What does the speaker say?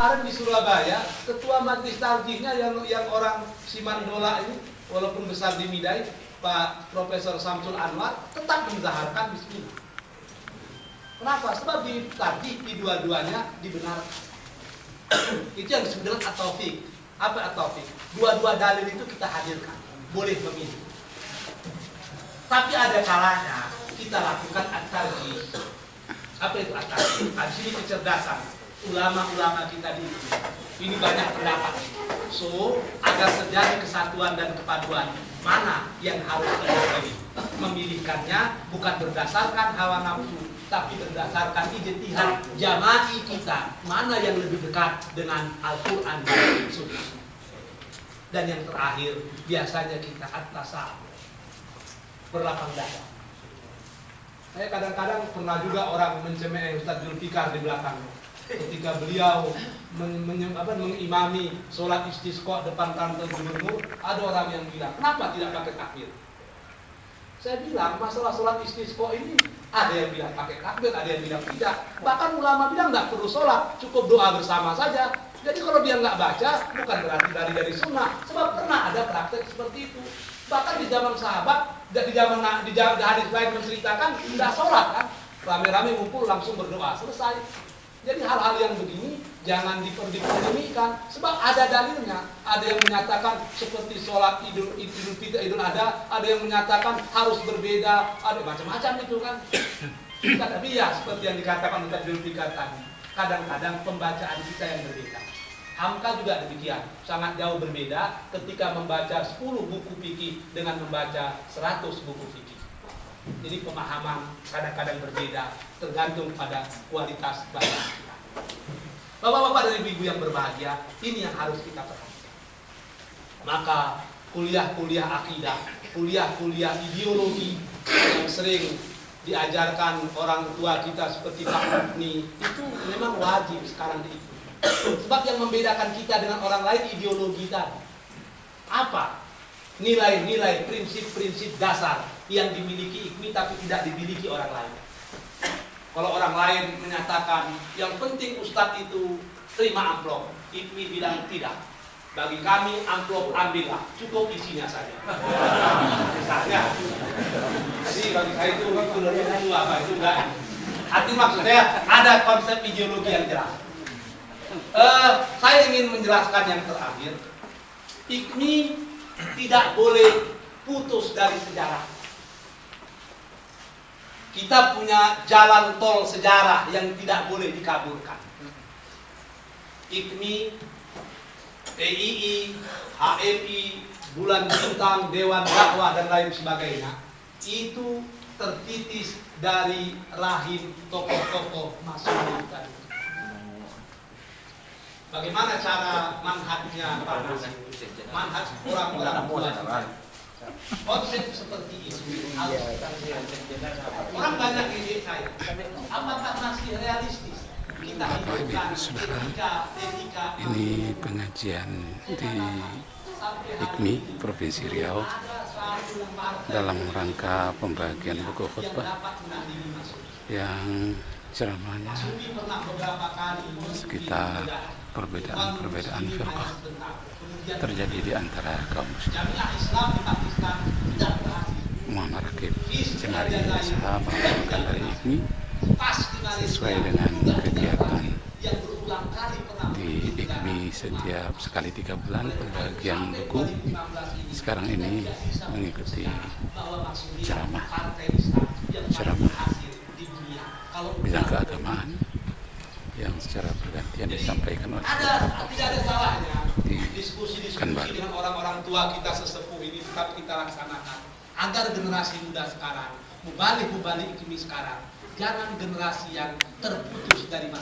kemarin di Surabaya, ketua majelis tarjihnya yang orang Simandola ini, walaupun besar di Midai, Pak Profesor Samsul Anwar, tetap menzaharkan bismillah. Kenapa? Sebab di tarjih di dua-duanya dibenarkan. Itu yang disebut dengan at-taufiq. Apa at-taufiq? Dua-dua dalil itu kita hadirkan, boleh memilih. Tapi ada kalanya kita lakukan at-tarjih. Apa itu at-tarjih? Di sini kecerdasan ulama-ulama kita di ini banyak pendapat. So, agar terjadi kesatuan dan kepaduan, mana yang harus kita pilih? Memilihkannya bukan berdasarkan hawa nafsu, tapi berdasarkan ijtihad jama'i kita, mana yang lebih dekat dengan Al-Quran dan Sunnah. Dan yang terakhir, biasanya kita at-tasawuf, berlapang dada. Saya kadang-kadang pernah juga orang mencemeh Ustaz Zulfikar di belakang. Ketika beliau mengimami sholat istisqa depan kantor gubernur, ada orang yang bilang, kenapa tidak pakai takbir? Saya bilang, masalah sholat istisqa ini, ada yang bilang pakai takbir, ada yang bilang tidak. Bahkan ulama bilang nggak perlu sholat, cukup doa bersama saja. Jadi kalau dia nggak baca, bukan berarti dari sunnah. Sebab pernah ada praktek seperti itu. Bahkan di zaman sahabat, di hadis lain menceritakan, tidak sholat kan. Rame-rame ngumpul langsung berdoa, selesai. Jadi hal-hal yang begini jangan diperolemikan, sebab ada dalilnya. Ada yang menyatakan seperti sholat idul adha, ada yang menyatakan harus berbeda, ada macam-macam itu kan. Tapi ya seperti yang dikatakan Ustaz Zulfikar tadi, kadang-kadang pembacaan kita yang berbeda. Hamka juga demikian, sangat jauh berbeda ketika membaca 10 buku fikih dengan membaca 100 buku fikih. Jadi pemahaman kadang-kadang berbeda, tergantung pada kualitas bacaan kita. Bapak-bapak dan ibu-ibu yang berbahagia, ini yang harus kita perhatikan. Maka kuliah-kuliah akidah, kuliah-kuliah ideologi yang sering diajarkan orang tua kita seperti Pak Mufni, itu memang wajib sekarang diikuti. Sebab yang membedakan kita dengan orang lain ideologi tadi. Apa? Nilai-nilai, prinsip-prinsip dasar yang dimiliki IKMI tapi tidak dimiliki orang lain. Kalau orang lain menyatakan yang penting Ustadz itu terima amplop, IKMI bilang tidak. Bagi kami amplop ambillah, cukup isinya saja. Misalnya. Jadi bagi saya itu apa itu enggak. Arti maksudnya ada konsep ideologi yang jelas. Saya ingin menjelaskan yang terakhir. IKMI tidak boleh putus dari sejarah. Kita punya jalan tol sejarah yang tidak boleh dikaburkan. IKMI, PII, HMI, Bulan Bintang, Dewan Dakwah dan lain sebagainya, itu tertitis dari rahim tokoh-tokoh Masyumi tadi. Bagaimana cara manhajnya Pak Nasir? Manhaj orang-orang tua. Konsep seperti ini orang banyak ide saya. Apakah masih realistis kita hidupkan etika? Ini pengajian di IKMI Provinsi Riau dalam rangka pembagian buku khutbah yang ceramahnya sekitar perbedaan firqah terjadi di antara kaum muslimin. Muhammad Rakib Cengari Desa melaporkan dari IKMI sesuai dengan kegiatan di IKMI setiap sekali 3 bulan pembagian buku. Sekarang ini mengikuti ceramah bidang keagamaan yang secara bergantian disampaikan oleh di diskusi dengan orang-orang tua kita sesepuh ini tetap kita laksanakan agar generasi muda sekarang mubalik IKMI sekarang jangan generasi yang terputus dari masa